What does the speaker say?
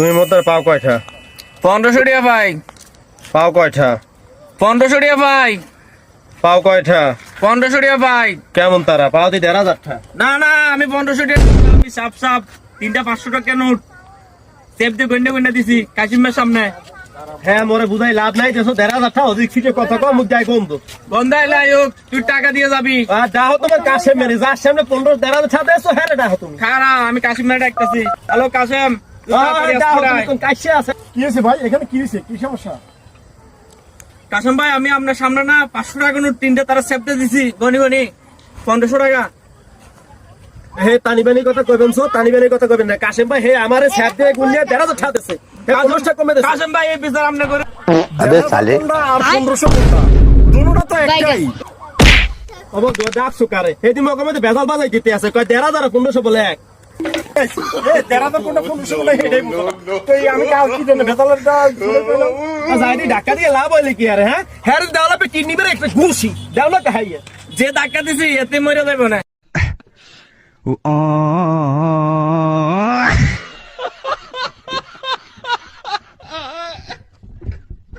তুমি মোতার পাও কয়টা? 1500 টাকা ভাই। পাও কয়টা? 1500 টাকা ভাই। পাও কয়টা? 1500 টাকা ভাই। কেমন তারা পাও দি 1500টা? না না, আমি 1500 টাকা আমি সাপ সাপ তিনটা 500 টাকা নোট সেফ দিয়ে গন্ডে গন্ডে দিছি কাশিমের সামনে। হ্যাঁ মোরে বুঝাই লাভ নাই, দেশো 1500টা অধিক ফিটে কথা কম মুখ যাই বন্ধু। বন্ধ হইলে আয়োগ তুই টাকা দিয়ে যাবি। আর যাও তোমার কাছে মেরে যার সামনে 1500 দেশো হ্যাঁ ডাকো তুমি। খারা আমি কাশিমের ডাকতেছি। হ্যালো কাশেম, তুই তাড়াতাড়ি আসতে আয়। কাছে আছে কি হয়েছে ভাই? এখানে কি হয়েছে? কি সমস্যা? কাশেম ভাই, আমি আপনার সামনে না 500 টাকা নোট তিনটা তারা সেফ দিয়ে দিছি গনি গনি 1500 টাকা। হে তানিবানি কথা কইবেন সো, তানিবানি কথা কইবেন না। কাশেম ভাই হে আমারে স্যাপ দিয়ে গুলিয়ে 1500 দেছে। হে 1500 কমে দেছে। কাশেম ভাই এই বিচার আপনি করে। अबे साले আর 1500 কোনটা? দুটোটা তো একটাই। ওবো ডাক সুকারে। হে দিমা কমে বেজাল বাজাই দিতে আছে। কয় 1500 1500 বলে এক। এ 1300 কোনটা 1500 বলে হেডাই বুঝো। তো আমি কাল কি জন্য বেজালটা শুনে কইলাম। আজাইদি ঢাকা দিয়ে লাভ হইলে কি আরে হ্যাঁ? হ্যাঁ দেওয়ালে কিডনি মেরে একটা ঘুষি। দেওয়ালে কাহাইয়া। যে ধাক্কা দিছি এতে মরে যাবে না।